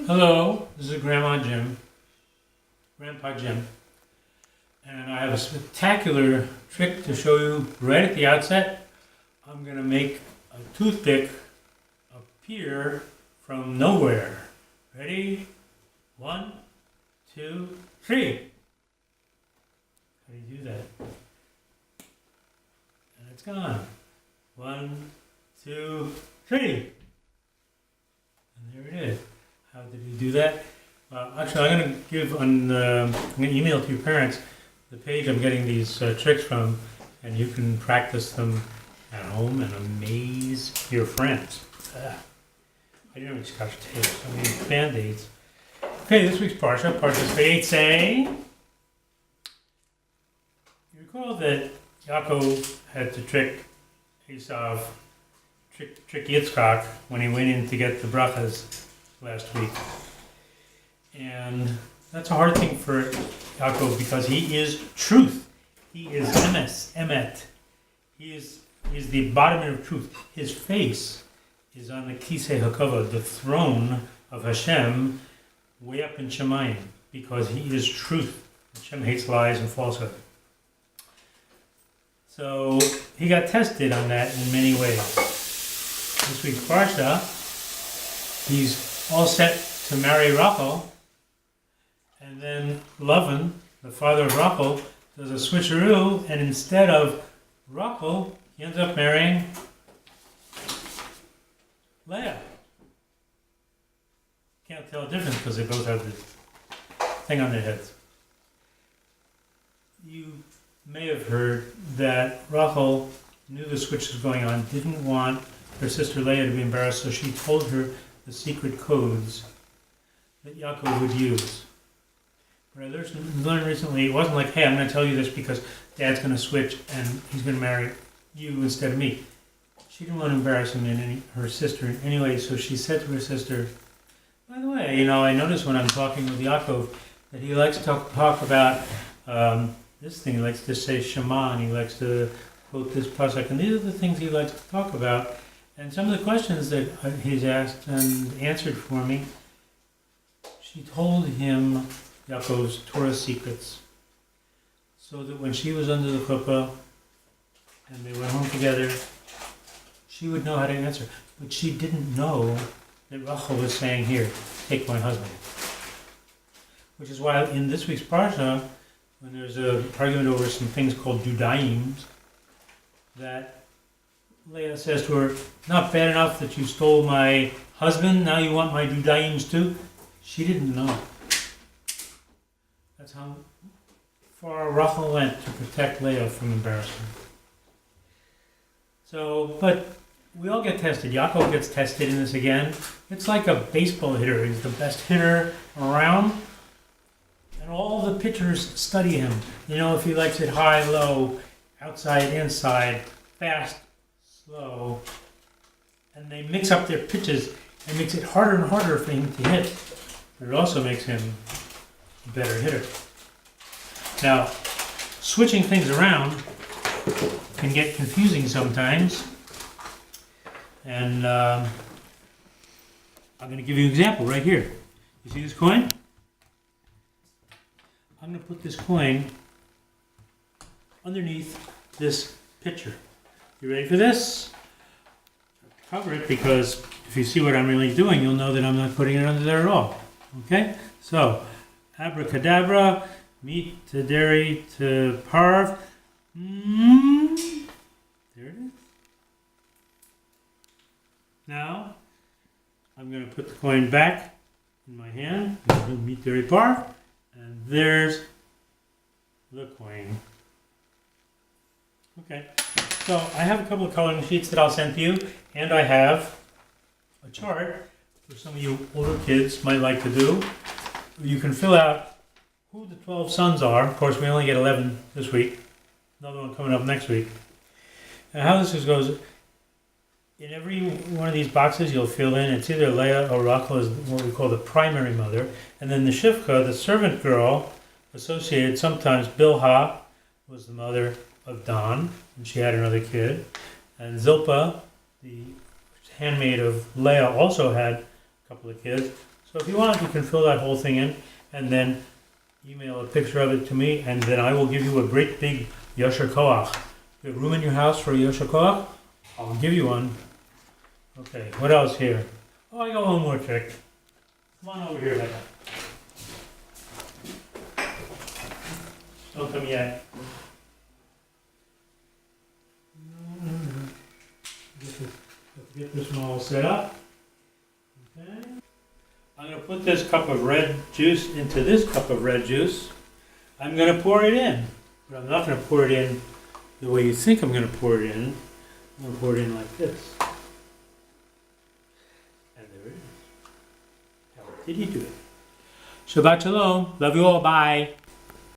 Hello, this is Grandpa Jim, and I have a spectacular trick to show you right at the outset. I'm going to make a toothpick appear from nowhere. Ready? 1, 2, 3. How do you do that? And it's gone. 1, 2, 3. And there it is. How did he do that? Actually, I'm going to email to your parents the page I'm getting these tricks from, and you can practice them at home and amaze your friends. I didn't have any scotch tape, so I need Band-Aids. Okay, this week's parshas Vayeitze. You recall that Yaakov had to trick Esav, trick Yitzchak when he went in to get the brachas last week. And that's a hard thing for Yaakov because he is truth. He is emet. He is the embodiment of truth. His face is on the kisei hakavod, the throne of Hashem, way up in Shemayim, because he is truth. Hashem hates lies and falsehood. So he got tested on that in many ways. This week's parsha, he's all set to marry Rachel, and then Lavan, the father of Rachel, does a switcheroo, and instead of Rachel, he ends up marrying Leah. Can't tell the difference because they both have this thing on their heads. You may have heard that Rachel knew the switch was going on, didn't want her sister Leah to be embarrassed, so she told her the secret codes that Yaakov would use. But I learned recently, it wasn't like, hey, I'm going to tell you this because Dad's going to switch and he's going to marry you instead of me. She didn't want to embarrass him her sister in any way, so she said to her sister, by the way, I notice when I'm talking with Yaakov that he likes to talk about this thing. He likes to say Shema, and he likes to quote this pasuk, and these are the things he likes to talk about. And some of the questions that he's asked and answered for me, she told him Yaakov's Torah secrets, so that when she was under the chuppah and they went home together, she would know how to answer. But she didn't know that Rachel was saying, here, take my husband. Which is why in this week's parsha, when there's an argument over some things called Judaim, that Leah says to her, not bad enough that you stole my husband, now you want my Judaim too? She didn't know. That's how far Rachel went to protect Leah from embarrassment. So, but we all get tested. Yaakov gets tested in this again. It's like a baseball hitter. He's the best hitter around. And all the pitchers study him. If he likes it high, low, outside, inside, fast, slow. And they mix up their pitches and makes it harder and harder for him to hit. But it also makes him a better hitter. Now, switching things around can get confusing sometimes. And I'm going to give you an example right here. You see this coin? I'm going to put this coin underneath this pitcher. You ready for this? Cover it, because if you see what I'm really doing, you'll know that I'm not putting it under there at all. Okay? So, abracadabra, meat to dairy to parv. There it is. Now, I'm going to put the coin back in my hand. Meat, dairy, parv. And there's the coin. Okay. So I have a couple of coloring sheets that I'll send to you, and I have a chart for some of you older kids might like to do. You can fill out who the 12 sons are. Of course, we only get 11 this week. Another one coming up next week. And how this goes, in every one of these boxes you'll fill in, it's either Leah or Rachel is what we call the primary mother, and then the Shivka, the servant girl, associated, sometimes Bilhah was the mother of Don, and she had another kid, and Zilpah, the handmaid of Leah, also had a couple of kids. So if you want, you can fill that whole thing in and then email a picture of it to me, and then I will give you a great big Yosher Koach. You have room in your house for a Yosher Koach? I'll give you one. Okay, what else here? Oh, I got one more trick. Come on over here, Becca. Don't come yet. Get this one all set up. Okay. I'm going to put this cup of red juice into this cup of red juice. I'm going to pour it in, but I'm not going to pour it in the way you think I'm going to pour it in. I'm going to pour it in like this. And there it is. How did you do it? Shabbat Shalom. Love you all. Bye.